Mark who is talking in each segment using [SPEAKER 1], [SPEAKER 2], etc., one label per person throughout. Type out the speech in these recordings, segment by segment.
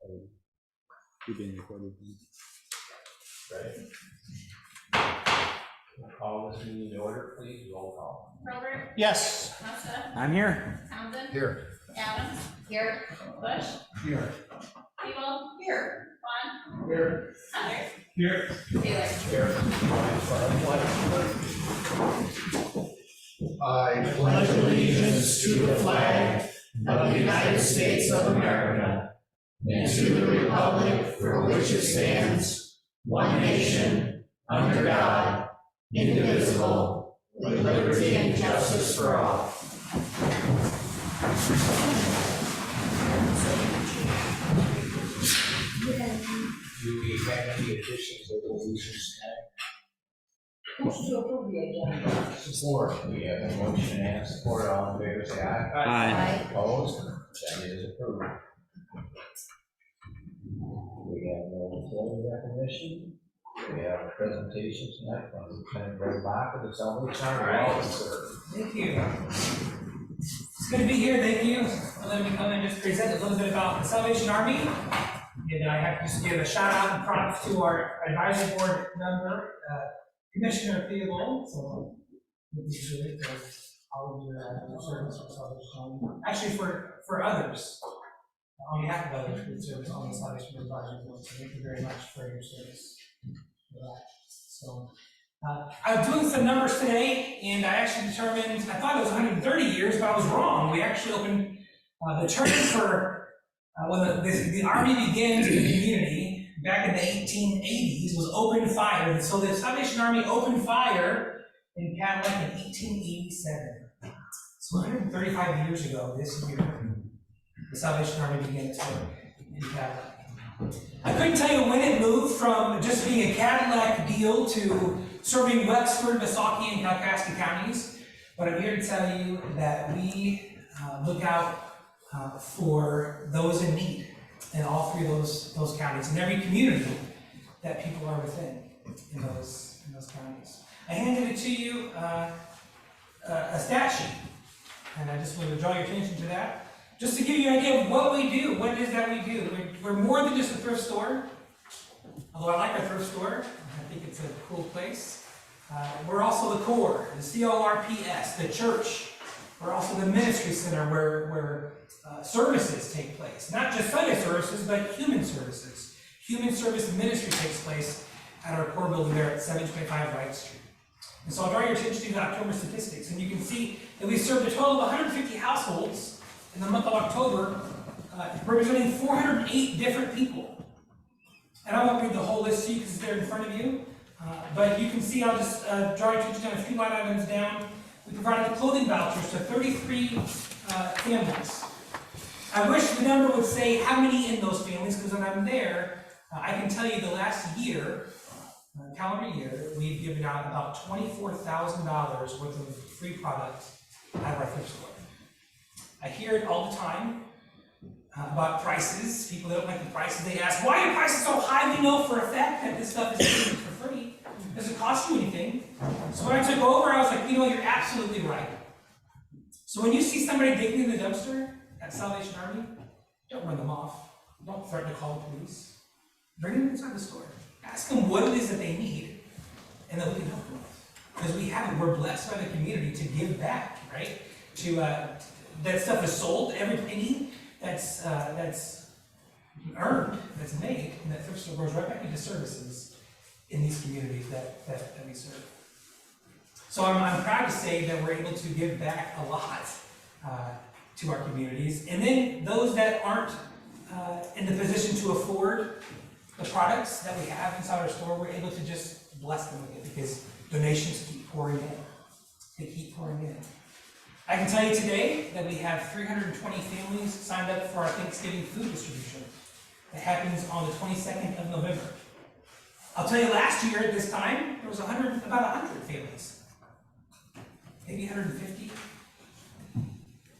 [SPEAKER 1] You're being recorded.
[SPEAKER 2] Ready? We'll call this meeting to order, please. Roll call.
[SPEAKER 3] Robert?
[SPEAKER 1] Yes.
[SPEAKER 3] Massa?
[SPEAKER 1] I'm here.
[SPEAKER 3] Townsend?
[SPEAKER 1] Here.
[SPEAKER 3] Adams? Here. Bush?
[SPEAKER 1] Here.
[SPEAKER 3] People? Here. Vaughn?
[SPEAKER 1] Here.
[SPEAKER 3] Hunter?
[SPEAKER 1] Here.
[SPEAKER 3] Taylor?
[SPEAKER 2] Here.
[SPEAKER 4] I pledge allegiance to the flag of the United States of America and to the republic for which it stands, one nation, under God, indivisible, with liberty and justice for all.
[SPEAKER 2] Do we have any additions or deletions tonight? Support. We have a motion and support. All in favor, say aye.
[SPEAKER 1] Aye.
[SPEAKER 2] Opposed? That is approved. We have no employee recognition. We have a presentation tonight from Lieutenant Greg Bach of the Salvation Army Officer.
[SPEAKER 5] Thank you. It's good to be here. Thank you for letting me come and just present a little bit about the Salvation Army. And I have to just give a shout out and props to our advisory board member, Commissioner Theobald. So, appreciate all of your service for Salvation Army. Actually, for others, on behalf of others who serve on the Salvation Advisory Board. So, thank you very much for your service for that. So, I was doing some numbers today, and I actually determined, I thought it was 130 years, but I was wrong. We actually opened the term for when the Army began in the community back in the 1880s was open fire. And so the Salvation Army opened fire in Cadillac in 1887. So 135 years ago this year, the Salvation Army began its work in Cadillac. I couldn't tell you when it moved from just being a Cadillac deal to serving Wexford, Missaukee, and Kalkaska counties, but I'm here to tell you that we look out for those in need in all three of those counties, in every community that people are within in those counties. I handed it to you a stat sheet, and I just want to draw your attention to that, just to give you an idea of what we do. What it is that we do. We're more than just a thrift store, although I like our thrift store. I think it's a cool place. We're also the core, the CORPS, the church. We're also the ministry center where services take place. Not just Sunday services, but human services. Human service ministry takes place at our core building there at 725 Wright Street. And so I'll draw your attention to the October statistics, and you can see that we served a total of 150 households in the month of October, representing 408 different people. And I won't read the whole list to you because it's there in front of you, but you can see, I'll just draw your attention on a few line items down. We provided clothing vouchers to 33 families. I wish the number would say how many in those families, because when I'm there, I can tell you the last year, calendar year, we've given out about $24,000 worth of free product out of our thrift store. I hear it all the time about prices. People don't like the prices. They ask, why are prices so high? We know for a fact that this stuff is given for free. Does it cost you anything? So when I took over, I was like, you know, you're absolutely right. So when you see somebody digging in the dumpster at Salvation Army, don't run them off. Don't threaten to call the police. Bring them inside the store. Ask them what it is that they need, and then we can help them with. Because we're blessed by the community to give back, right? To that stuff is sold, every penny that's earned, that's made, and that thrift store goes right back into services in these communities that we serve. So I'm proud to say that we're able to give back a lot to our communities. And then those that aren't in the position to afford the products that we have inside our store, we're able to just bless them with it because donations keep pouring in. They keep pouring in. I can tell you today that we have 320 families signed up for our Thanksgiving food distribution. That happens on the 22nd of November. I'll tell you, last year at this time, there was about 100 families. Maybe 150.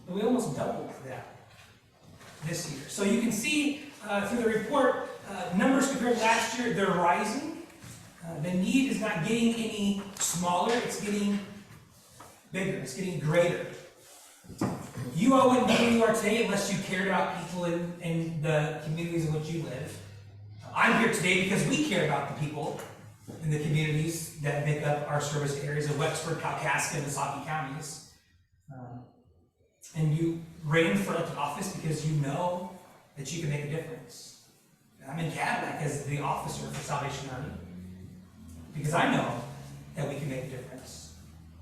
[SPEAKER 5] But we almost doubled that this year. So you can see through the report, numbers compared to last year, they're rising. The need is not getting any smaller, it's getting bigger, it's getting greater. You all wouldn't be where you are today unless you cared about people in the communities in which you live. I'm here today because we care about the people in the communities that make up our service areas of Wexford, Kalkaska, and the Saukee counties. And you ran for elected office because you know that you can make a difference. I'm in Cadillac as the officer for Salvation Army because I know that we can make a difference.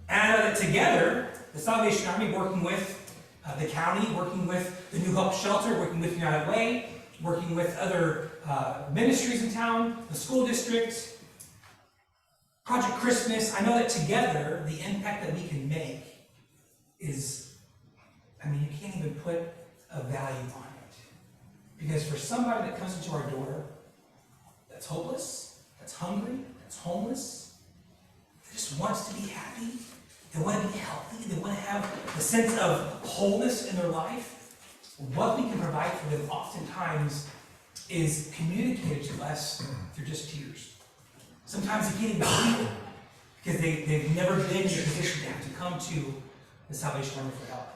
[SPEAKER 5] And I know that together, the Salvation Army, working with the county, working with the New Hope Shelter, working with United Way, working with other ministries in town, the school district, Project Christmas, I know that together, the impact that we can make is, you can't even put a value on it. Because for somebody that comes into our door that's hopeless, that's hungry, that's homeless, that just wants to be happy, they want to be healthy, they want to have a sense of wholeness in their life, what we can provide for them oftentimes is communicated to us through just tears. Sometimes they can't even feel it because they've never been in a position to have to come to the Salvation Army for help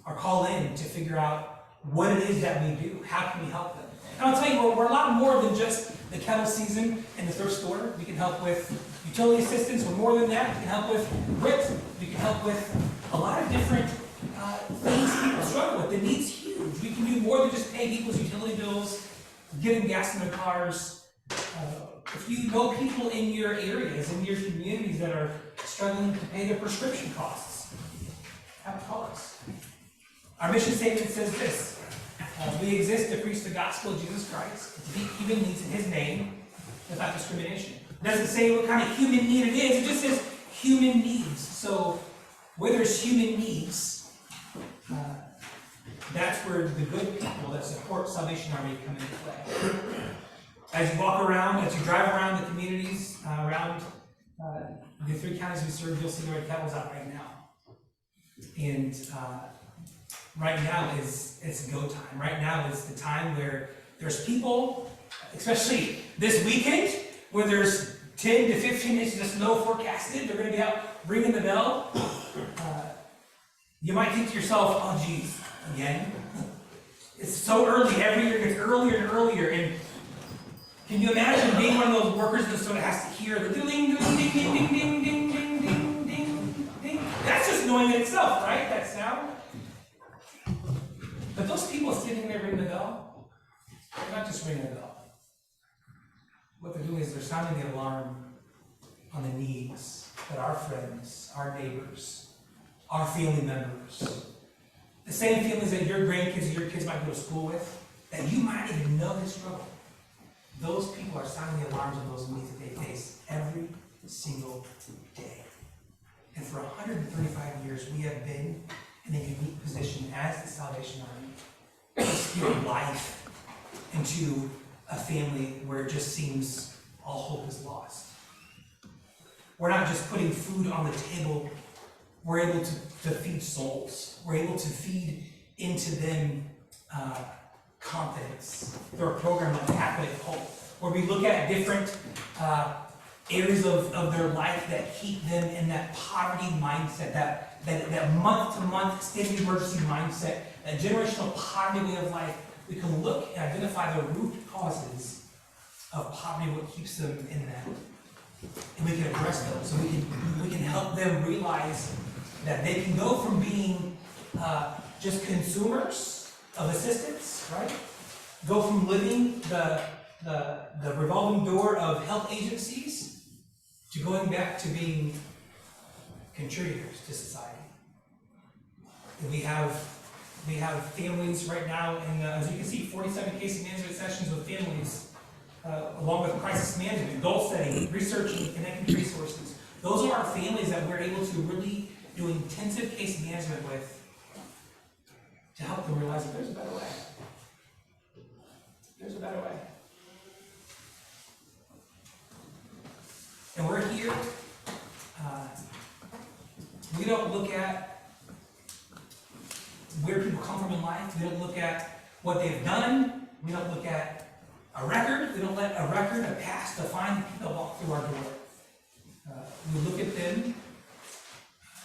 [SPEAKER 5] or call in to figure out what it is that we do. How can we help them? And I'll tell you, we're a lot more than just the kettle season and the thrift store. We can help with utility assistance. We're more than that. We can help with grit. We can help with a lot of different things people struggle with. The need's huge. We can do more than just pay people's utility bills, get them gas in their cars. If you know people in your areas, in your communities that are struggling to pay their prescription costs, have a call us. Our mission statement says this: we exist to preach the gospel of Jesus Christ, to meet human needs in His name without discrimination. It doesn't say what kind of human need it is, it just says human needs. So where there's human needs, that's where the good people that support Salvation Army come into play. As you walk around, as you drive around the communities, around the 3 counties we serve, you'll see our kettles out right now. And right now it's go time. Right now is the time where there's people, especially this weekend, where there's 10 to 15 inches of snow forecasted. They're going to be out ringing the bell. You might think to yourself, oh geez, again? It's so early, every year it gets earlier and earlier. And can you imagine being one of those workers that sort of has to hear the ding, ding, ding, ding, ding, ding, ding, ding, ding, ding, ding? That's just annoying in itself, right? That sound. But those people sitting there ringing the bell, they're not just ringing the bell. What they're doing is they're sounding the alarm on the needs that our friends, our neighbors, our family members, the same families that your grandkids or your kids might go to school with, that you might even know they struggle. Those people are sounding the alarms on those needs that they face every single day. And for 135 years, we have been in a unique position as the Salvation Army to speak life into a family where it just seems all hope is lost. We're not just putting food on the table, we're able to feed souls. We're able to feed into them confidence through a program like Pathway of Hope, where we look at different areas of their life that keep them in that poverty mindset, that month-to-month state of emergency mindset, that generational poverty way of life. We can look and identify the root causes of poverty, what keeps them in that. And we can address those. So we can help them realize that they can go from being just consumers of assistance, right? Go from living the revolving door of health agencies to going back to being contributors to society. And we have families right now, and as you can see, 47 case management sessions with families, along with crisis management, goal setting, researching, connecting resources. Those are our families that we're able to really do intensive case management with to help them realize that there's a better way. There's a better way. And we're here. We don't look at where people come from in life. We don't look at what they've done. We don't look at a record. We don't let a record, a past, define the people that walk through our door. We look at them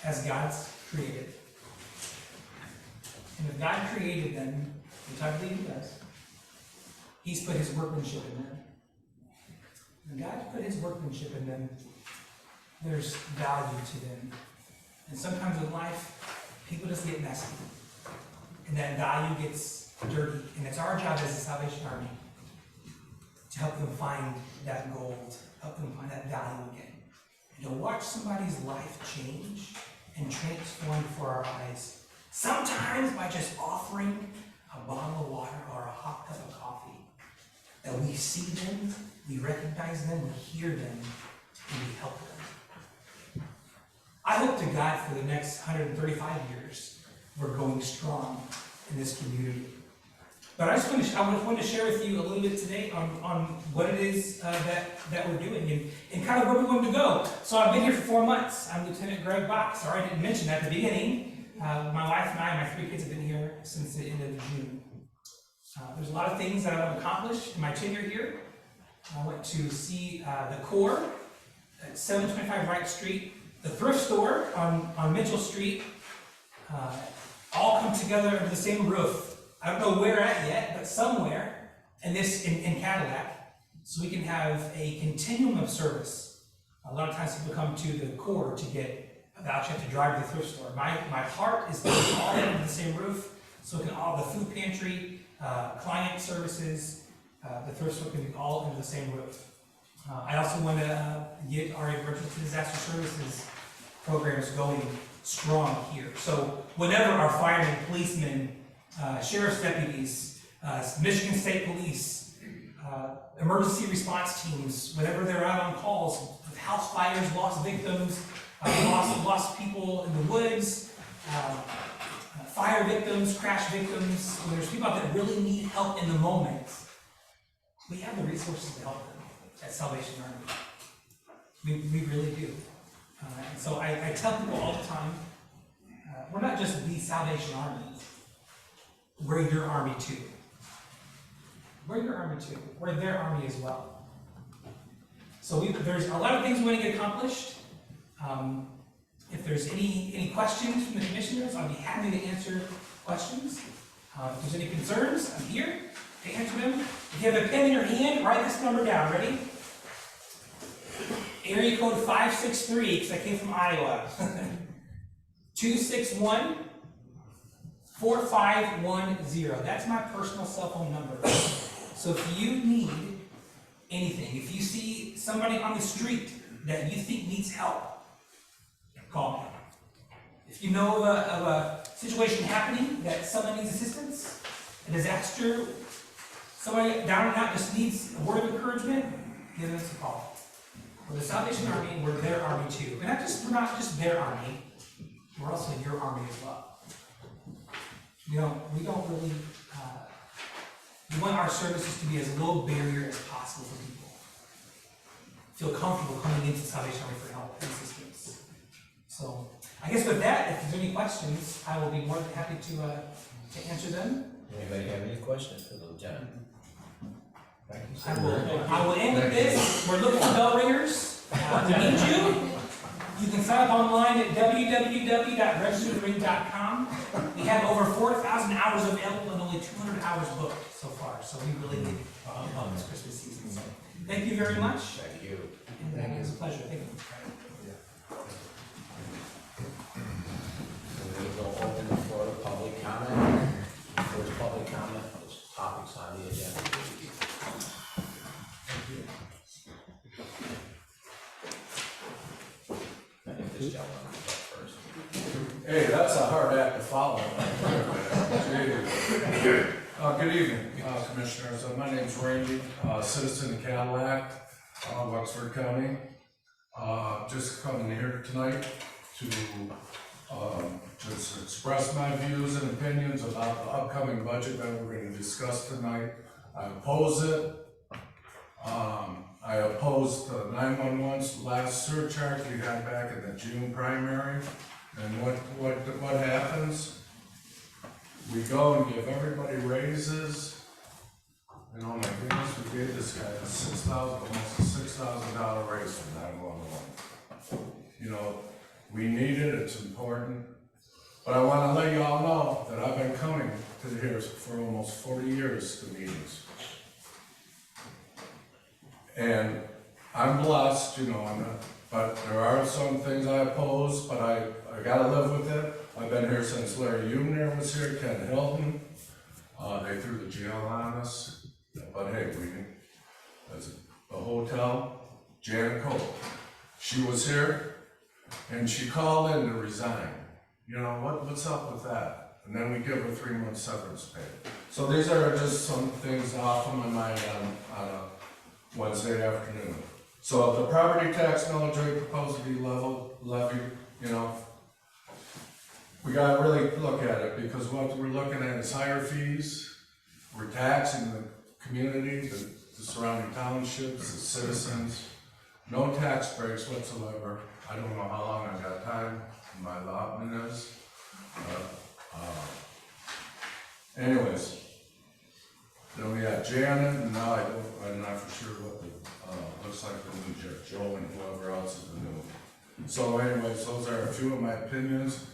[SPEAKER 5] as God's created. And if God created them, which I believe he does, he's put his workmanship in them. When God put his workmanship in them, there's value to them. And sometimes in life, people just get messy. And that value gets dirty. And it's our job as the Salvation Army to help them find that gold, help them find that value again. And to watch somebody's life change and transform before our eyes. Sometimes by just offering a bottle of water or a hot cup of coffee. That we see them, we recognize them, we hear them, and we help them. I hope to God for the next 135 years, we're going strong in this community. But I just want to share with you a little bit today on what it is that we're doing and kind of where we want to go. So I've been here for 4 months. I'm Lieutenant Greg Bach. Sorry I didn't mention that at the beginning. My wife and I, my 3 kids have been here since the end of June. There's a lot of things that I've accomplished in my tenure here. I went to see the Corps at 725 Wright Street, the thrift store on Mitchell Street, all come together under the same roof. I don't know where at yet, but somewhere in Cadillac, so we can have a continuum of service. A lot of times people come to the Corps to get a voucher to drive to the thrift store. My heart is to put all that under the same roof, so we can all the food pantry, client services, the thrift store can be all under the same roof. I also want to get our emergency disaster services programs going strong here. So whenever our firemen, policemen, sheriff's deputies, Michigan State Police, emergency response teams, whenever they're out on calls with house fires, lost victims, lost people in the woods, fire victims, crash victims, when there's people out that really need help in the moment, we have the resources to help them at Salvation Army. We really do. And so I tell people all the time, we're not just the Salvation Army, we're your army too. We're your army too. We're their army as well. So there's a lot of things we want to get accomplished. If there's any questions from the commissioners, I'll be happy to answer questions. If there's any concerns, I'm here to answer them. If you have a pen in your hand, write this number down. Ready? Area code 563, because I came from Iowa. 261-4510. That's my personal cell phone number. So if you need anything, if you see somebody on the street that you think needs help, call me. If you know of a situation happening that someone needs assistance, a disaster, somebody down and out just needs a word of encouragement, give us a call. We're the Salvation Army, we're their army too. We're not just their army, we're also your army as well. We don't really, we want our services to be as low barrier as possible for people. Feel comfortable coming into Salvation Army for help and assistance. So, I guess with that, if there's any questions, I will be more than happy to answer them.
[SPEAKER 2] Anybody have any questions for the lieutenant? Thank you, sir.
[SPEAKER 5] I will end with this. We're looking for bell ringers. To meet you, you can sign up online at www.registerthering.com. We have over 4,000 hours available and only 200 hours booked so far. So we really need help this Christmas season. So thank you very much.
[SPEAKER 2] Thank you.
[SPEAKER 5] And it was a pleasure. Thank you.
[SPEAKER 2] We will open the floor to public comment. First public comment, those topics on the agenda. I think this gentleman will go first.
[SPEAKER 1] Hey, that's a hard act to follow. Good evening, Commissioners. My name's Randy, citizen of Cadillac, Wexford County. Just coming here tonight to just express my views and opinions about the upcoming budget that we're going to discuss tonight. I oppose it. I opposed the 911's last surcharge we had back in the June primary. And what happens? We go and give everybody raises. And oh my goodness, we gave this guy almost a $6,000 raise for 911. You know, we need it, it's important. But I want to let you all know that I've been coming to here for almost 40 years to meetings. And I'm blessed, you know, but there are some things I oppose, but I gotta live with it. I've been here since Larry Humner was here, Ken Hilton. They threw the jail on us, but hey, as a hotel, Janet Cole, she was here, and she called in to resign. You know, what's up with that? And then we give her 3 months severance pay. So these are just some things off of my mind on a Wednesday afternoon. So the property tax millage rate proposed to be levied, you know, we gotta really look at it, because what we're looking at is higher fees. We're taxing the community, the surrounding townships, the citizens. No tax breaks whatsoever. I don't know how long I've got time, my allotment is. Anyways, then we got Janet, and now I'm not for sure what the, looks like the new Joe and whoever else is the new. So anyways, those are a few of my opinions.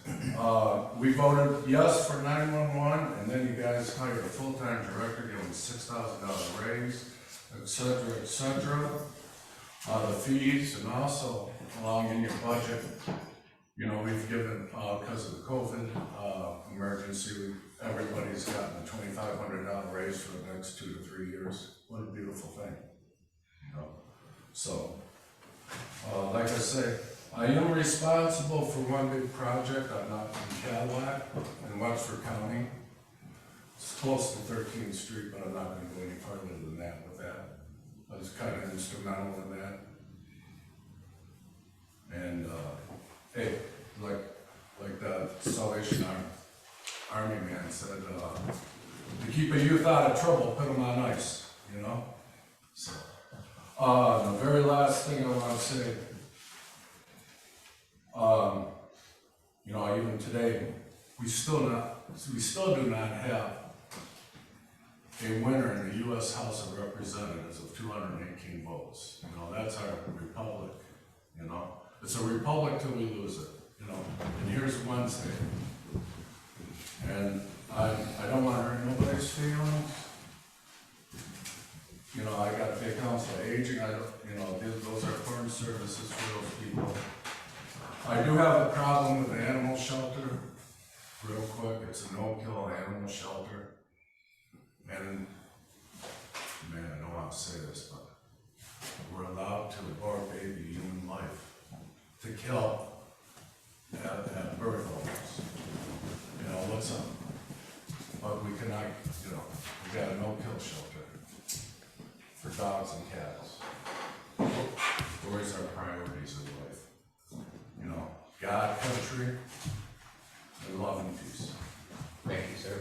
[SPEAKER 1] We voted yes for 911, and then you guys hired a full-time director, give him $6,000 raise, et cetera, et cetera. The fees, and also along in your budget, you know, we've given, because of the COVID emergency, everybody's gotten a $2,500 raise for the next 2 to 3 years. What a beautiful thing, you know. So, like I say, I am responsible for one big project. I'm not in Cadillac, in Wexford County. It's close to 13th Street, but I'm not going to go any further than that with that. I was kind of instrumental in that. And, hey, like the Salvation Army man said, to keep a youth out of trouble, put them on ice, you know? So, the very last thing I want to say, you know, even today, we still do not have a winner in the U.S. House of Representatives of 218 votes. You know, that's our republic, you know. It's a republic till we lose it, you know. And here's Wednesday. And I don't want to hurt nobody's feelings. You know, I got to pay council aging, you know, those are important services for those people. I do have a problem with the animal shelter, real quick. It's a no-kill animal shelter. And, man, I don't want to say this, but we're allowed to abort baby human life, to kill at birth homes. You know, what's up? But we cannot, you know, we got a no-kill shelter for dogs and cats. Where's our priorities in life? You know, God, country, and love and peace.
[SPEAKER 2] Thank you, sir.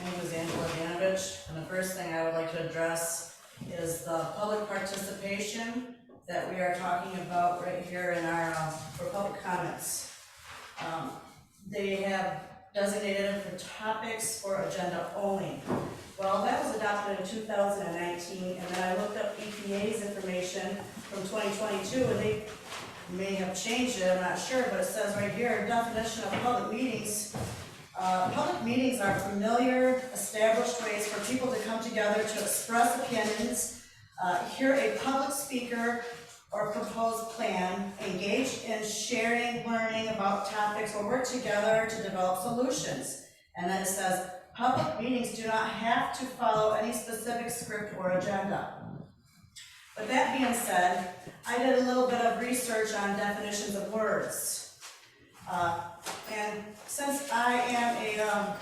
[SPEAKER 6] My name is Angela Danovich, and the first thing I would like to address is the public participation that we are talking about right here in our, for public comments. They have designated it for topics for agenda only. Well, that was adopted in 2019, and then I looked up EPA's information from 2022, and they may have changed it, I'm not sure, but it says right here, definition of public meetings. Public meetings are familiar, established ways for people to come together to express opinions, hear a public speaker or proposed plan, engage in sharing, learning about topics, or work together to develop solutions. And then it says, public meetings do not have to follow any specific script or agenda. With that being said, I did a little bit of research on definitions of words. And since I am a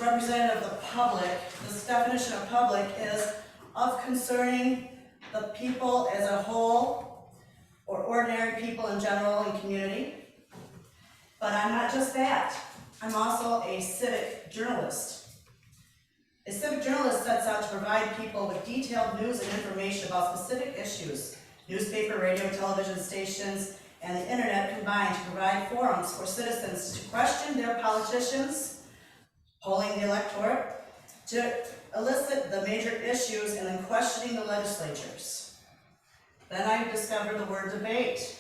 [SPEAKER 6] representative of the public, this definition of public is of concerning the people as a whole, or ordinary people in general and community. But I'm not just that. I'm also a civic journalist. A civic journalist sets out to provide people with detailed news and information about specific issues. Newspaper, radio, television stations, and the internet combine to provide forums for citizens to question their politicians, polling the electorate, to elicit the major issues and then questioning the legislatures. Then I discovered the word debate.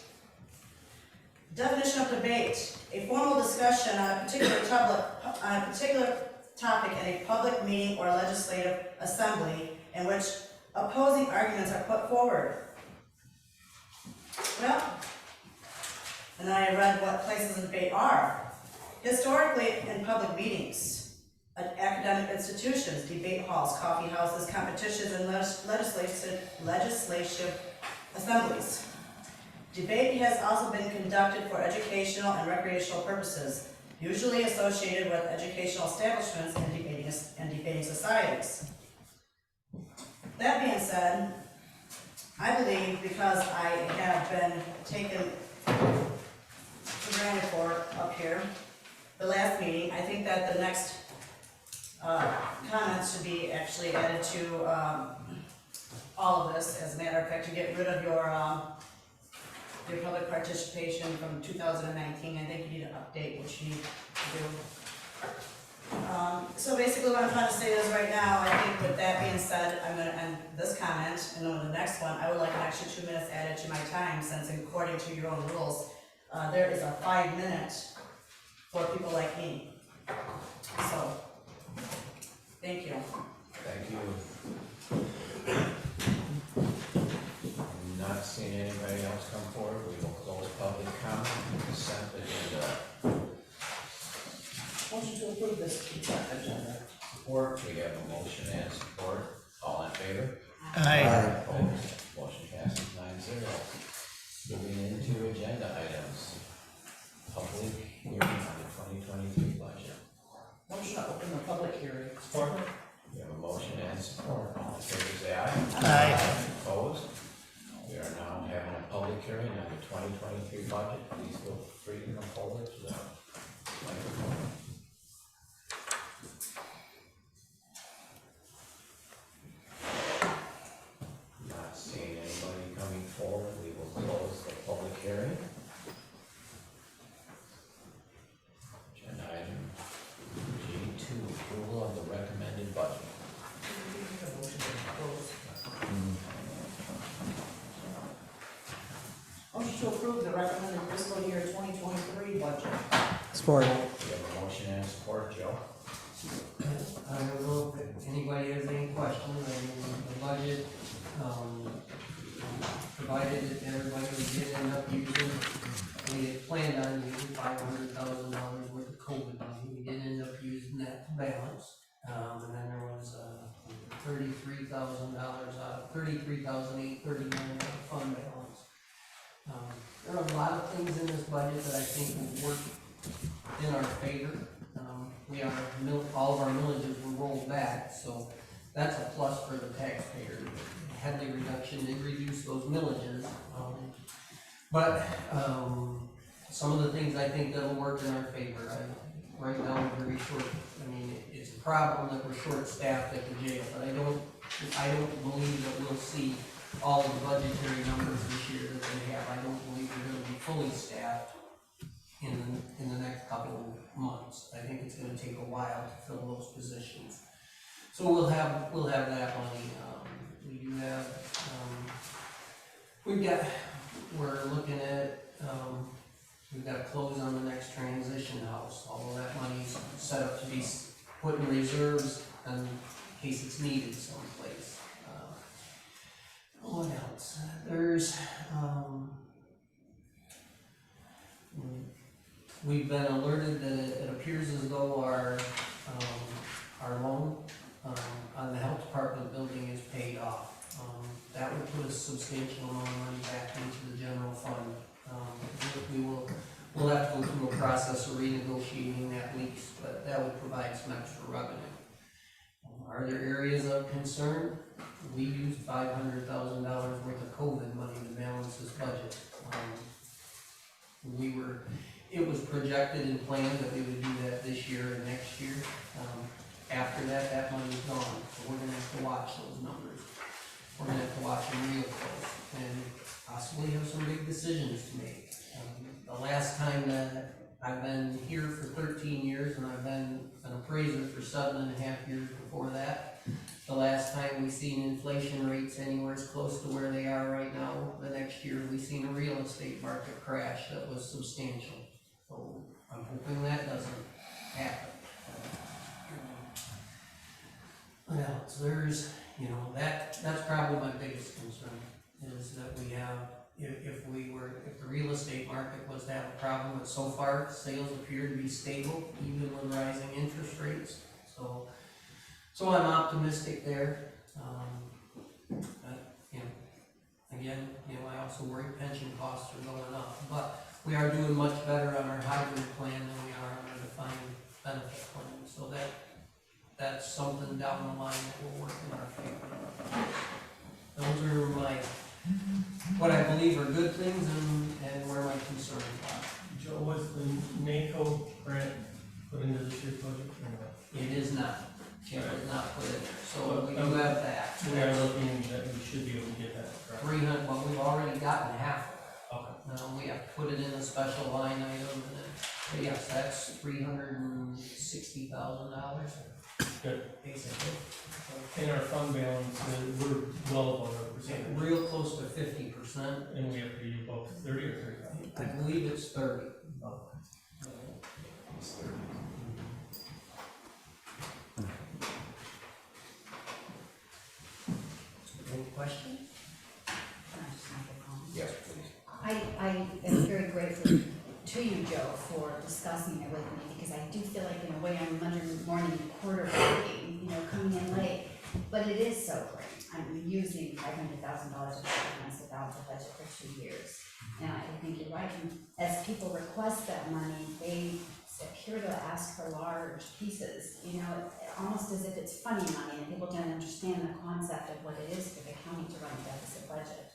[SPEAKER 6] Definition of debate, a formal discussion on a particular topic in a public meeting or legislative assembly in which opposing arguments are put forward. Well, and then I read what places of debate are. Historically, in public meetings, academic institutions, debate halls, coffee houses, competitions, and legislative assemblies. Debate has also been conducted for educational and recreational purposes, usually associated with educational establishments and debating societies. That being said, I believe because I have been taken for granted for up here, the last meeting, I think that the next comments should be actually added to all of this. As a matter of fact, to get rid of your public participation from 2019, I think you need to update what you need to do. So basically what I'm trying to say is right now, I think with that being said, I'm gonna end this comment, and then the next one, I would like an extra 2 minutes added to my time, since according to your own rules, there is a 5 minute for people like me. So, thank you.
[SPEAKER 2] Thank you. I'm not seeing anybody else come forward. We will close public comment and consent agenda.
[SPEAKER 6] Motion to approve this consent agenda.
[SPEAKER 2] Support, we have a motion and support. All in favor?
[SPEAKER 4] Aye.
[SPEAKER 2] Opposed? Motion passes 9-0. Moving into agenda items. Public hearing on the 2023 budget.
[SPEAKER 6] Motion to open the public hearing.
[SPEAKER 2] Support. We have a motion and support. All in favor, say aye.
[SPEAKER 4] Aye.
[SPEAKER 2] Opposed? We are now having a public hearing on the 2023 budget. Please feel free to come forward to the microphone. Not seeing anybody coming forward, we will close the public hearing. Agenda item G2, approval of the recommended budget.
[SPEAKER 6] Motion to approve the recommended fiscal year 2023 budget.
[SPEAKER 4] Support.
[SPEAKER 2] We have a motion and support, Joe.
[SPEAKER 7] I don't know if anybody has any questions, I mean, the budget, provided that everybody did end up using, we had planned on using $500,000 worth of COVID money, we did end up using that balance. And then there was, $33,839 fund balance. There are a lot of things in this budget that I think will work in our favor. All of our millages were rolled back, so that's a plus for the taxpayer. Headley reduction did reduce those millages, but some of the things I think that'll work in our favor. Right now, we're very short. I mean, it's a problem that we're short-staffed at the jail, but I don't believe that we'll see all of the budgetary numbers this year that they have. I don't believe we're going to be fully staffed in the next couple of months. I think it's going to take a while to fill those positions. So we'll have that money. We do have, we're looking at, we've got to close on the next transition house. All of that money's set up to be put in reserves in case it's needed someplace. What else? There's, we've been alerted that it appears as though our loan on the health department building is paid off. That would put a substantial amount of money back into the general fund. We'll have to go through a process of renegotiating that lease, but that would provide some extra revenue. Are there areas of concern? We used $500,000 worth of COVID money to balance this budget. It was projected and planned that we would do that this year and next year. After that money's gone, so we're gonna have to watch those numbers. We're gonna have to watch them real close and possibly have some big decisions to make. The last time that I've been here for 13 years and I've been an appraiser for 7.5 years before that, the last time we seen inflation rates anywhere as close to where they are right now, the next year we seen a real estate market crash that was substantial. So I'm hoping that doesn't happen. What else? There's, that's probably my biggest concern, is that we have, if the real estate market was to have a problem, but so far, sales appear to be stable, even with rising interest rates, so I'm optimistic there. But, again, I also worry pension costs are going up, but we are doing much better on our hybrid plan than we are on our defined benefit plan, so that's something down the line that will work in our favor. Those are what I believe are good things and where my concerns are.
[SPEAKER 8] Joe, was the NACO grant put into this year's budget or not?
[SPEAKER 7] It is not, it was not put in there, so we do have that.
[SPEAKER 8] We are looking that we should be able to get that, correct?
[SPEAKER 7] 300, well, we've already gotten half of
[SPEAKER 8] Okay.
[SPEAKER 7] it. We have to put it in a special line item, and then, but yes, that's $360,000.
[SPEAKER 8] Good.
[SPEAKER 7] Basically.
[SPEAKER 8] In our fund balance, we're well above our percentage.
[SPEAKER 7] Real close to 50%.
[SPEAKER 8] And we have to be above 30 or 35.
[SPEAKER 7] I believe it's 30. Any questions?
[SPEAKER 2] Yes, please.
[SPEAKER 9] I am very grateful to you, Joe, for discussing it with me, because I do feel like in a way I'm Monday morning quarterbacking, coming in late, but it is so great. I'm using $500,000 of finance without the budget for 2 years. And I think you're right, and as people request that money, they appear to ask for large pieces, almost as if it's funny money, and people don't understand the concept of what it is for the county to run a deficit budget.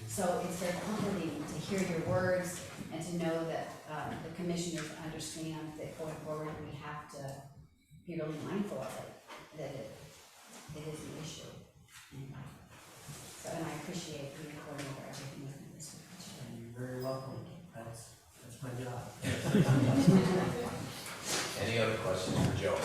[SPEAKER 9] So it's very comforting to hear your words and to know that the commissioners understand that going forward we have to be really mindful of it, that it is an issue. So, and I appreciate you recording over everything with me this week.
[SPEAKER 7] You're very welcome. That's my job.
[SPEAKER 2] Any other questions for Joe?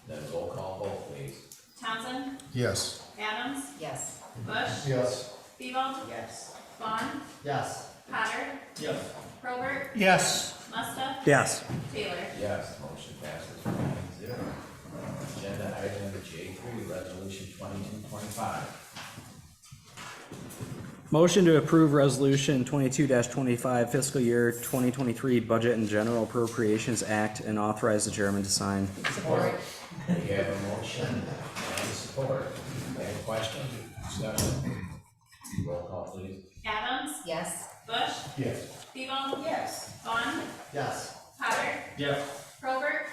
[SPEAKER 2] Then roll call vote, please.
[SPEAKER 3] Townsend,
[SPEAKER 4] Yes.
[SPEAKER 3] Adams,
[SPEAKER 9] Yes.
[SPEAKER 3] Bush,
[SPEAKER 4] Yes.
[SPEAKER 3] Beagle,
[SPEAKER 7] Yes.
[SPEAKER 3] Vaughn,
[SPEAKER 7] Yes.
[SPEAKER 3] Potter,
[SPEAKER 8] Yes.
[SPEAKER 3] Probert,
[SPEAKER 4] Yes.
[SPEAKER 3] Musta,
[SPEAKER 4] Yes.
[SPEAKER 3] Taylor.
[SPEAKER 2] Yes, motion passes 9-0. Agenda item J3, resolution 2225.
[SPEAKER 10] Motion to approve resolution 22-25 fiscal year 2023 Budget and General Appropriations Act and authorize the chairman to sign.
[SPEAKER 9] Support.
[SPEAKER 2] We have a motion and support. Any questions? Discussion? Roll call, please.
[SPEAKER 3] Adams,
[SPEAKER 9] Yes.
[SPEAKER 3] Bush,
[SPEAKER 4] Yes.
[SPEAKER 3] Beagle,
[SPEAKER 7] Yes.
[SPEAKER 3] Vaughn,
[SPEAKER 7] Yes.
[SPEAKER 3] Potter,
[SPEAKER 8] Yes.
[SPEAKER 3] Probert,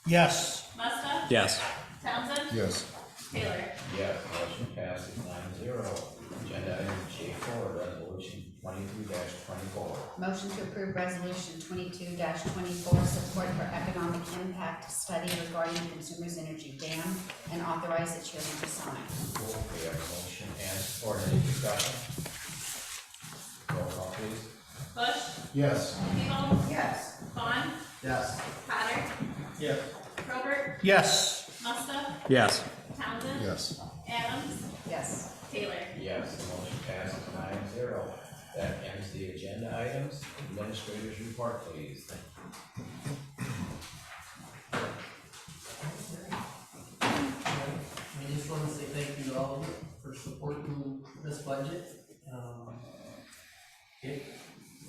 [SPEAKER 4] Yes.
[SPEAKER 3] Musta,
[SPEAKER 10] Yes.
[SPEAKER 3] Townsend,
[SPEAKER 4] Yes.
[SPEAKER 3] Taylor.
[SPEAKER 2] Yes, motion passes 9-0. Agenda item J4, resolution 22-24.
[SPEAKER 9] Motion to approve resolution 22-24, support for economic impact study regarding Consumers Energy Dam, and authorize the chairman to sign.
[SPEAKER 2] We have a motion and support. Any discussion? Roll call, please.
[SPEAKER 3] Bush,
[SPEAKER 4] Yes.
[SPEAKER 3] Beagle,
[SPEAKER 7] Yes.
[SPEAKER 3] Vaughn,
[SPEAKER 7] Yes.
[SPEAKER 3] Potter,
[SPEAKER 8] Yes.
[SPEAKER 3] Probert,
[SPEAKER 4] Yes.
[SPEAKER 3] Musta,
[SPEAKER 10] Yes.
[SPEAKER 3] Townsend,
[SPEAKER 4] Yes.
[SPEAKER 3] Adams,
[SPEAKER 9] Yes.
[SPEAKER 3] Taylor.
[SPEAKER 2] Yes, the motion passes 9-0. That ends the agenda items. Administrators report, please.
[SPEAKER 7] I just want to say thank you to all of you for supporting this budget.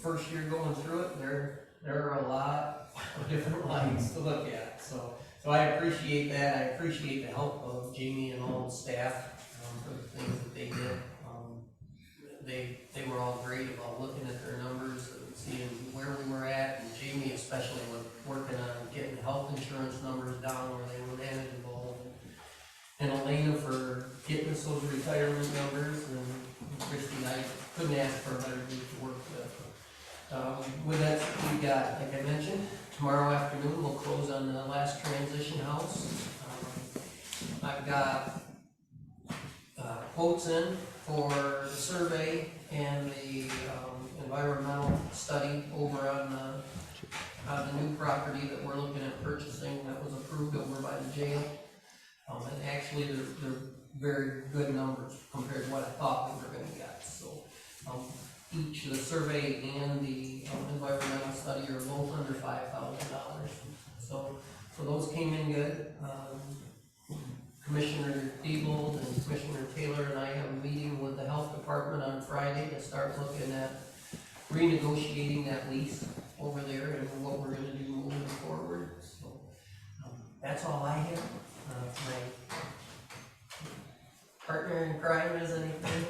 [SPEAKER 7] First year going through it, there are a lot of different lines to look at, so I appreciate that. I appreciate the help of Jamie and all the staff for the things that they did. They were all great about looking at their numbers and seeing where we were at, and Jamie especially was working on getting health insurance numbers down where they were manageable, and Elena for getting us those retirement numbers, and Christie, I couldn't ask for a better group to work with. With that, we got, like I mentioned, tomorrow afternoon we'll close on the last transition house. I've got quotes in for the survey and the environmental study over on the new property that we're looking at purchasing that was approved over by the jail. And actually, they're very good numbers compared to what I thought we were gonna get, so. Each, the survey and the environmental study are both under $5,000. So those came in good. Commissioner Diebold and Commissioner Taylor and I have a meeting with the health department on Friday to start looking at renegotiating that lease over there and what we're gonna do moving forward, so. That's all I have. My partner in crime is anything?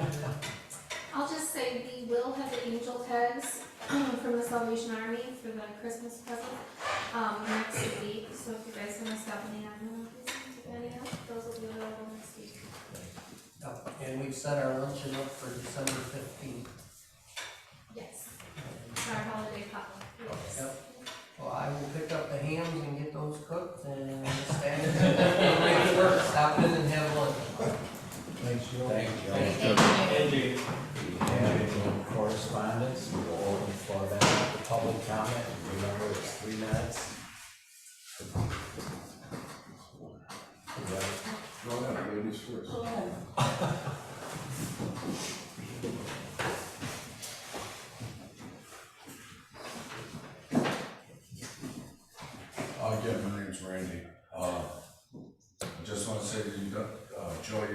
[SPEAKER 11] I'll just say we will have the angel tags from the Salvation Army for the Christmas present next week. So if you guys want to stop in the animal those will be available next week.
[SPEAKER 7] And we've set our luncheon up for December 15th.
[SPEAKER 11] Yes. Our holiday potluck. Yes.
[SPEAKER 7] Yep. Well, I will pick up the hams and get those cooked and stand and make it work. Stop in and have lunch.
[SPEAKER 2] Thanks, Joe. Thank you.
[SPEAKER 8] Thank you.
[SPEAKER 2] We have any correspondence, we will open for that for public comment, remember it's 3 minutes.
[SPEAKER 1] Go ahead, ladies first.
[SPEAKER 6] Go ahead.
[SPEAKER 1] Again, my name's Randy. I just want to say that you got, Joy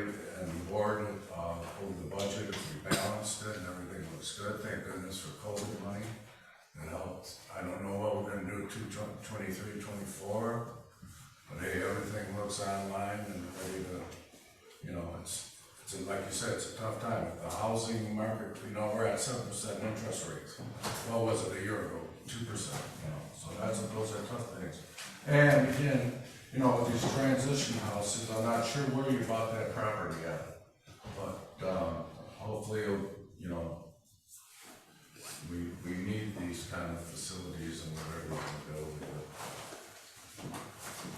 [SPEAKER 1] and the board, over the budget, we balanced it and everything looks good. Thank goodness for COVID money. It helped. I don't know what we're gonna do 23, 24, but hey, everything looks online and ready to, you know, it's like you said, it's a tough time. The housing market, you know, we're at 7% interest rates. What was it a year ago? 2%, you know, so those are tough things. And again, you know, with these transition houses, I'm not sure where you bought that property at, but hopefully, you know, we need these kind of facilities and whatever we can build.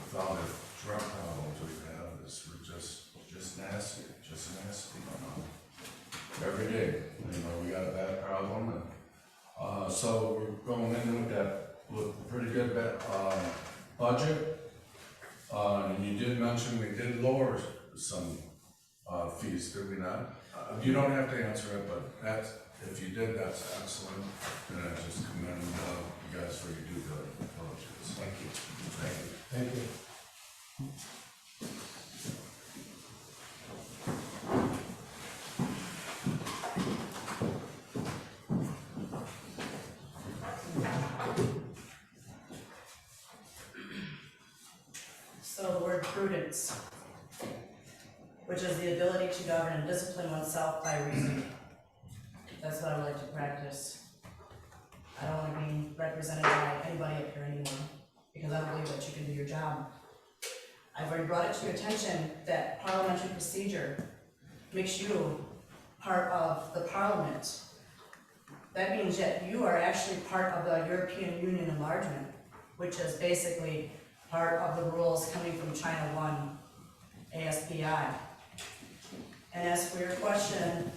[SPEAKER 1] With all the drug problems we have, we're just nasty, you know. Every day, you know, we got that problem, and so we're going in with that with a pretty good budget. And you did mention we did lower some fees, did we not? You don't have to answer it, but that's, if you did, that's excellent. And I just commend you guys for your due diligence. Thank you. Thank you.
[SPEAKER 8] Thank you.
[SPEAKER 6] So the word prudence, which is the ability to govern and discipline oneself by reason. That's what I would like to practice. I don't want to be represented by anybody up here anymore, because I don't believe that you can do your job. I've already brought it to your attention that parliamentary procedure makes you part of the parliament. That means that you are actually part of the European Union enlargement, which is basically part of the rules coming from China 1, ASPI. And as for your question,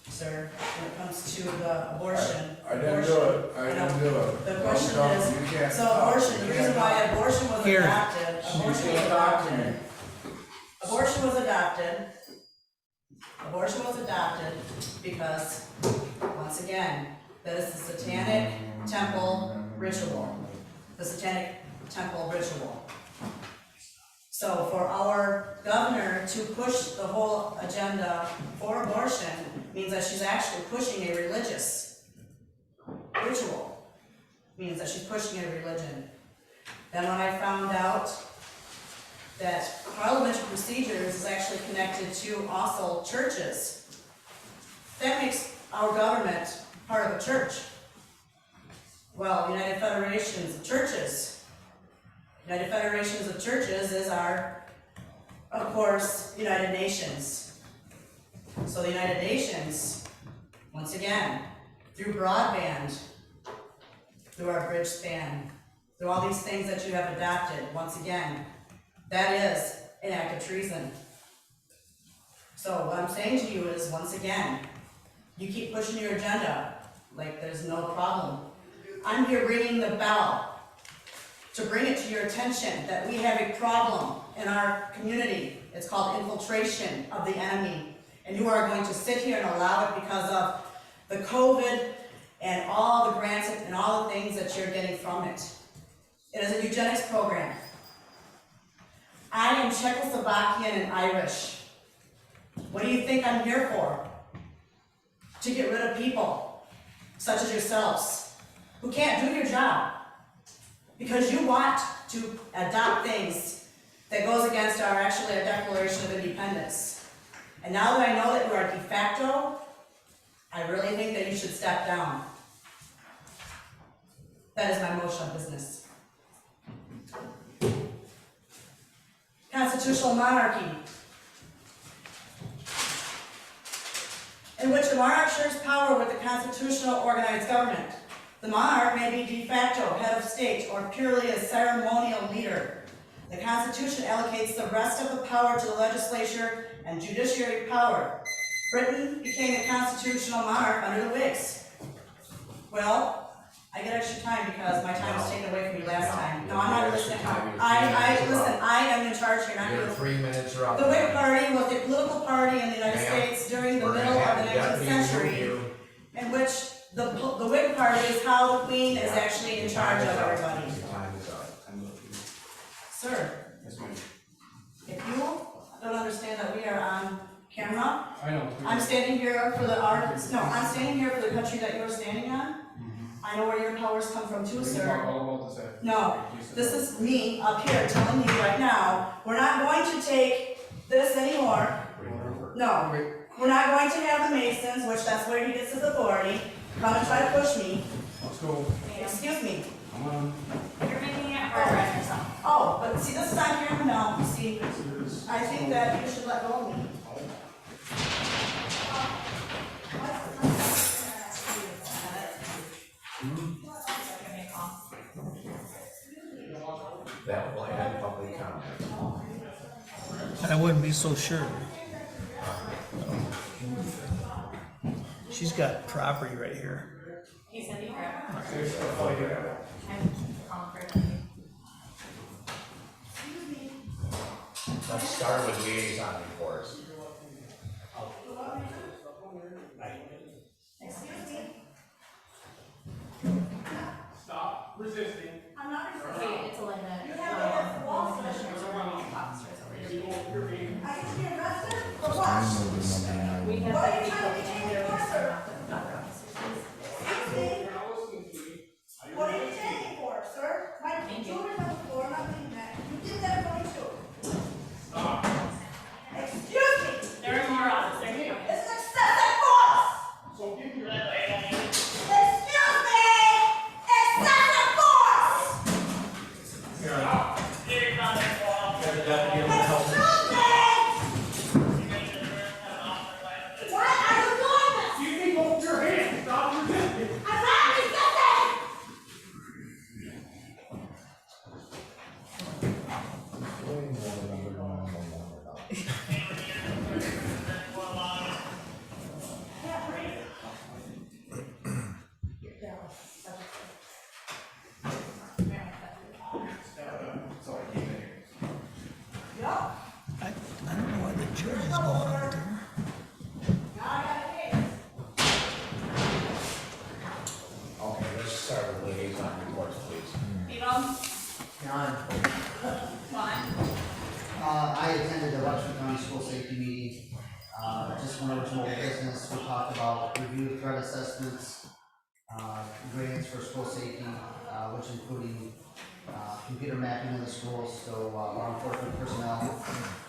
[SPEAKER 6] sir, when it comes to the abortion.
[SPEAKER 1] I didn't do it. I didn't do it.
[SPEAKER 6] The question
[SPEAKER 1] Don't
[SPEAKER 6] is,
[SPEAKER 1] you can't
[SPEAKER 6] so
[SPEAKER 1] talk.
[SPEAKER 6] abortion, the
[SPEAKER 1] You
[SPEAKER 6] reason
[SPEAKER 1] can't
[SPEAKER 6] why
[SPEAKER 1] talk.
[SPEAKER 6] abortion was
[SPEAKER 10] Here.
[SPEAKER 6] adopted, abortion was adopted because, once again, that is the satanic temple ritual. The satanic temple ritual. So for our governor to push the whole agenda for abortion means that she's actually pushing a religious ritual. Means that she's pushing a religion. Then when I found out that parliamentary procedures is actually connected to also churches, that makes our government part of a church. Well, United Federations of Churches. United Federations of Churches is our, of course, United Nations. So the United Nations, once again, through broadband, through our bridge span, through all these things that you have adopted, once again, that is an act of treason. So what I'm saying to you is, once again, you keep pushing your agenda like there's no problem. I'm here ringing the bell to bring it to your attention that we have a problem in our community. It's called infiltration of the enemy. And you are going to sit here and allow it because of the COVID and all the grants and all the things that you're getting from it. It is a eugenics program. I am Czechoslovakian and Irish. What do you think I'm here for? To get rid of people, such as yourselves, who can't do your job. Because you want to adopt things that goes against our Declaration of Independence. And now that I know that you are de facto, I really think that you should step down. That is my motion of business. Constitutional monarchy, in which the monarch shares power with the constitutional organized government. The monarch may be de facto head of state or purely a ceremonial leader. The Constitution allocates the rest of the power to the legislature and judiciary power. Britain became a constitutional monarch under the Whigs. Well, I get extra time because my time was taken away from you last time. No, I'm not listening. Listen, I am in charge here, not you.
[SPEAKER 2] Your 3 minutes are up.
[SPEAKER 6] The Whig Party was a political party in the United States during the middle of the 19th century, in which the Whig Party is how the Queen is actually in charge of everybody.
[SPEAKER 2] Your time is up.
[SPEAKER 6] Sir, if you don't understand that we are on camera, I'm standing here for the artists. No, I'm standing here for the country that you're standing on. I know where your powers come from too, sir. No, this is me up here telling you right now, we're not going to take this anymore. No, we're not going to have the Masons, which that's where he gets his authority, come and try to push me.
[SPEAKER 1] Let's go.
[SPEAKER 6] Excuse me.
[SPEAKER 1] Come on.
[SPEAKER 3] You're making it hard on yourself.
[SPEAKER 6] Oh, but see, this is on camera now, see, I think that you should let go of me.
[SPEAKER 2] That will end public comment.
[SPEAKER 8] I wouldn't be so sure. She's got property right here.
[SPEAKER 3] He said you grab.
[SPEAKER 11] I'm conquered.
[SPEAKER 2] Let's start with liaison reports.
[SPEAKER 6] Stop resisting. I'm not resisting.
[SPEAKER 11] Wait, it's Elena.
[SPEAKER 6] You have to hit the wall, so
[SPEAKER 11] Commissioners are running officers over here.
[SPEAKER 6] I can be arrested for what?
[SPEAKER 11] We have
[SPEAKER 6] What are
[SPEAKER 11] the
[SPEAKER 6] you trying to
[SPEAKER 11] people
[SPEAKER 6] detain me
[SPEAKER 11] here,
[SPEAKER 6] for, sir?
[SPEAKER 11] not the officers.
[SPEAKER 6] Excuse me? What are you detaining for, sir? My children on the floor, not doing that. You did that for me too. Stop. Excuse me.
[SPEAKER 3] There are more officers here.
[SPEAKER 6] It's an excessive force.
[SPEAKER 3] So give your red light on.
[SPEAKER 6] Excuse me. Excessive force.
[SPEAKER 3] Here, not in wall.
[SPEAKER 6] Excuse me. Why are you doing this?
[SPEAKER 3] You can hold your hand. Stop resisting.
[SPEAKER 6] I'm not resisting.
[SPEAKER 8] I don't know why the judge is going out there.
[SPEAKER 2] Okay, let's start with liaison reports, please.
[SPEAKER 12] John, I attended the Washington County School Safety Meeting. Just went over some old business. We talked about review of threat assessments, grants for school safety, which including computer mapping in the schools, so law enforcement personnel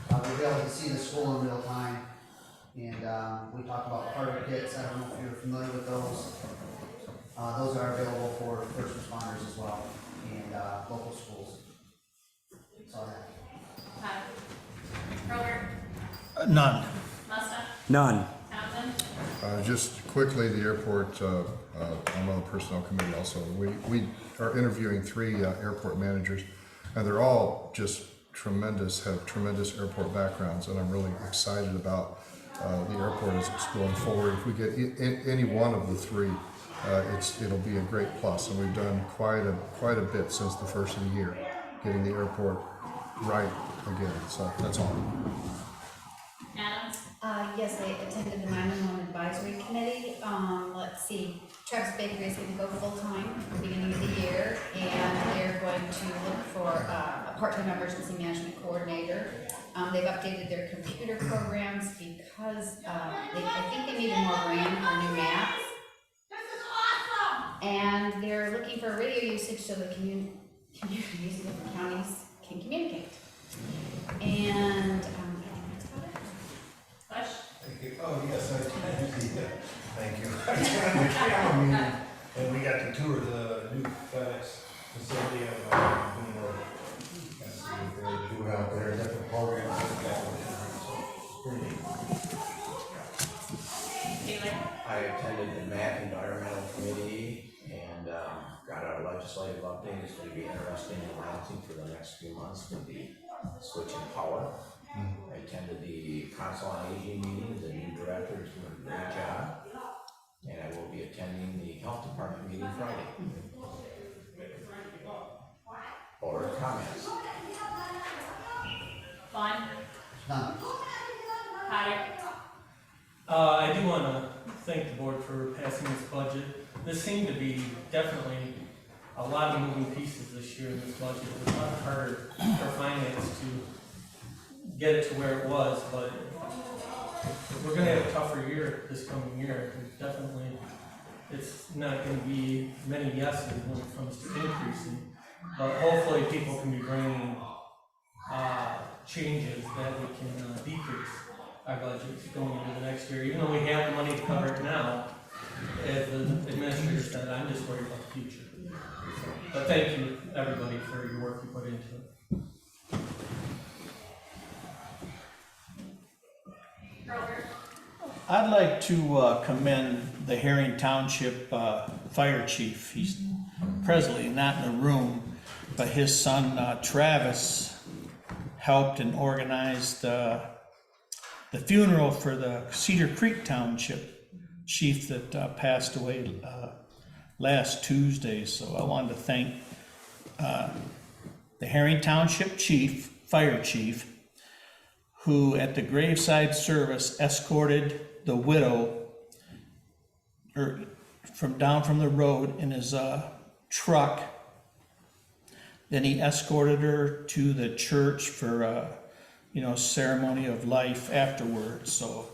[SPEAKER 12] will be able to see the school in real time. And we talked about Carter kits. I don't know if you're familiar with those. Those are available for first responders as well, and local schools. Saw that.
[SPEAKER 3] Robert,
[SPEAKER 8] None.
[SPEAKER 3] Musta,
[SPEAKER 10] None.
[SPEAKER 3] Townsend.
[SPEAKER 13] Just quickly, the airport, I'm on the personnel committee also. We are interviewing 3 airport managers, and they're all just tremendous, have tremendous airport backgrounds, and I'm really excited about the airport as it's going forward. If we get any one of the 3 it'll be a great plus, and we've done quite a bit since the first of the year, getting the airport right again, so that's all.
[SPEAKER 3] Adams?
[SPEAKER 9] Yes, I attended the 911 advisory committee. Let's see, Travis Bakery is gonna go full-time at the beginning of the year, and they're going to look for a part-time emergency management coordinator. They've updated their computer programs because, I think they needed more RAM for new maps.
[SPEAKER 3] This is awesome!
[SPEAKER 9] And they're looking for radio usage so the communities in different counties can communicate. And, I think that's about it.
[SPEAKER 3] Bush?
[SPEAKER 14] Thank you. Oh, yes, I did. Thank you. I attended the camera meeting, and we got to tour the new FedEx facility of Boone Road. Got to see what they do out there, different programs like that. It's pretty neat.
[SPEAKER 3] Taylor?
[SPEAKER 2] I attended the MAC Environmental Committee and got our legislative update. It's going to be interesting and announcing for the next few months with the switch in power. I attended the Council on Aging meeting. The new director is doing a great job. And I will be attending the Health Department meeting Friday. Or comments?
[SPEAKER 3] Fun?
[SPEAKER 12] None.
[SPEAKER 3] Patty?
[SPEAKER 8] I do want to thank the board for passing this budget. This seemed to be definitely a lot of moving pieces this year in this budget. It was a lot harder for finance to get it to where it was, but we're going to have a tougher year this coming year. Definitely, it's not going to be many yeses when it comes to increasing, but hopefully people can be bringing changes that we can decrease our budgets going into the next year. Even though we have the money to cover it now, as the administrator said, I'm just worried about the future. But thank you, everybody, for your work you put into it.
[SPEAKER 3] Robert?
[SPEAKER 4] I'd like to commend the Herring Township Fire Chief. He's presently not in the room, but his son Travis helped and organized the funeral for the Cedar Creek Township chief that passed away last Tuesday. So I wanted to thank the Herring Township Fire Chief, who at the graveside service escorted the widow down from the road in his truck. Then he escorted her to the church for ceremony of life afterwards. So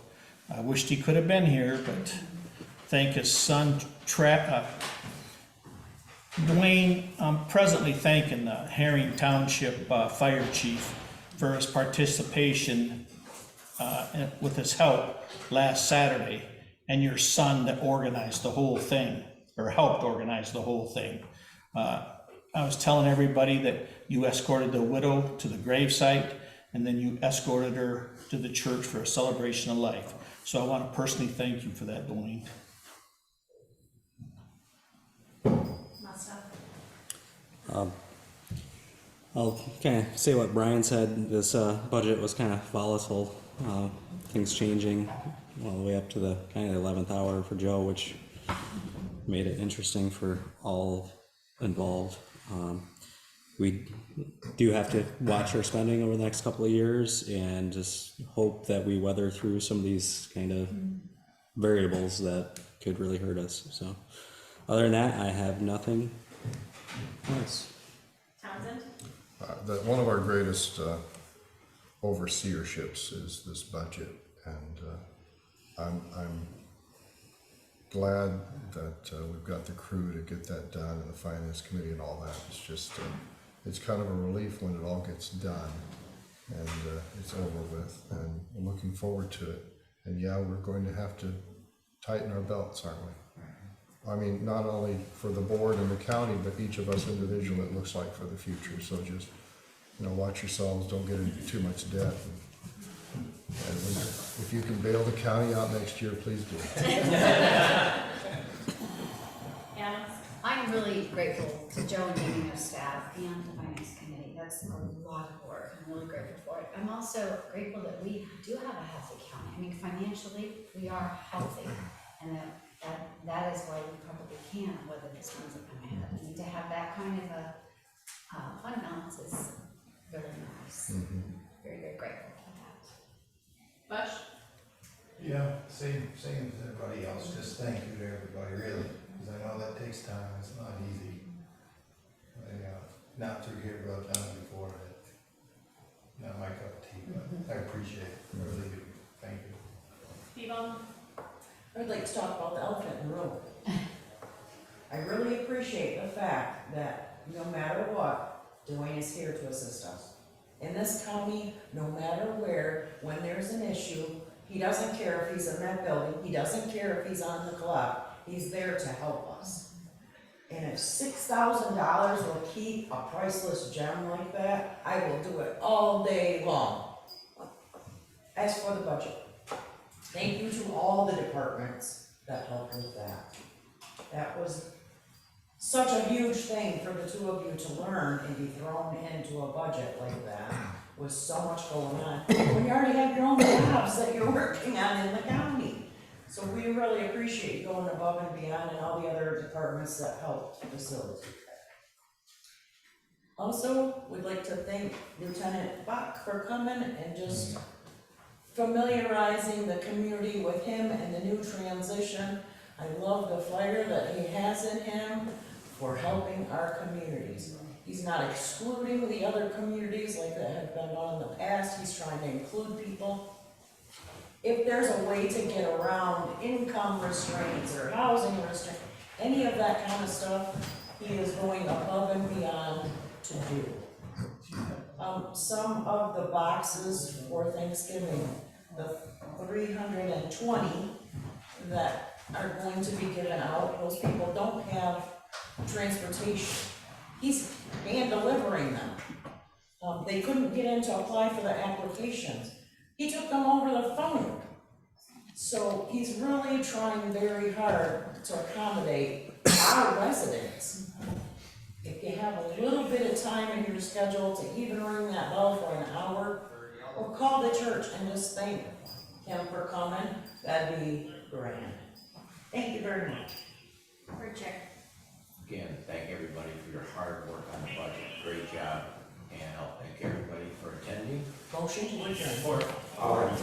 [SPEAKER 4] I wished he could have been here, but thank his son Dwayne. I'm presently thanking the Herring Township Fire Chief for his participation with his help last Saturday, and your son that organized the whole thing, or helped organize the whole thing. I was telling everybody that you escorted the widow to the gravesite, and then you escorted her to the church for a celebration of life. So I want to personally thank you for that, Dwayne.
[SPEAKER 10] I'll kind of say what Brian said. This budget was kind of volatile, things changing all the way up to the kind of 11th hour for Joe, which made it interesting for all involved. We do have to watch our spending over the next couple of years and just hope that we weather through some of these kind of variables that could really hurt us. So other than that, I have nothing else.
[SPEAKER 3] Townsend?
[SPEAKER 13] One of our greatest overseerships is this budget, and I'm glad that we've got the crew to get that done, and the finance committee and all that. It's just it's kind of a relief when it all gets done and it's over with, and we're looking forward to it. And yeah, we're going to have to tighten our belts, aren't we? I mean, not only for the board and the county, but each of us individually, it looks like, for the future. So just, watch yourselves, don't get into too much debt. And if you can bail the county out next year, please do.
[SPEAKER 3] Adams?
[SPEAKER 9] I'm really grateful to Joe and Jamie, their staff, and the finance committee. That's a lot of work. I'm really grateful for it. I'm also grateful that we do have a healthy county. I mean, financially, we are healthy, and that is why we probably can whether these funds are coming in. And to have that kind of a fund balance is very nice. Very, very grateful for that.
[SPEAKER 3] Bush?
[SPEAKER 14] Yeah, same as everybody else, just thank you to everybody, really, because I know that takes time, it's not easy. Not through here, but I've done it before, not my cup of tea, but I appreciate it, I really do, thank you.
[SPEAKER 3] Steve-O?
[SPEAKER 6] I would like to talk about the elephant in the room. I really appreciate the fact that no matter what, Dwayne is here to assist us. In this county, no matter where, when there's an issue, he doesn't care if he's in that building, he doesn't care if he's on the clock, he's there to help us. And if $6,000 will keep a priceless gem like that, I will do it all day long. As for the budget, thank you to all the departments that helped with that. That was such a huge thing for the two of you to learn and be thrown into a budget like that, with so much going on, when you already have your own jobs that you're working on in the county. So we really appreciate you going above and beyond, and all the other departments that helped facilitate that. Also, we'd like to thank Lieutenant Bach for coming and just familiarizing the community with him and the new transition. I love the fire that he has in him for helping our communities. He's not excluding the other communities like that have been done in the past, he's trying to include people. If there's a way to get around income restraints or housing restraints, any of that kind of stuff, he is going above and beyond to do. Some of the boxes for Thanksgiving, the 320 that are going to be given out, those people don't have transportation. He's hand delivering them. They couldn't get in to apply for the applications. He took them over the phone. So he's really trying very hard to accommodate our residents. If you have a little bit of time in your schedule to even ring that bell for an hour, or call the church and just thank him for coming, that'd be grand. Thank you very much.
[SPEAKER 3] Richard?
[SPEAKER 2] Again, thank everybody for your hard work on the budget, great job, and I'll thank everybody for attending.
[SPEAKER 6] Motion to adjourn.
[SPEAKER 2] All right.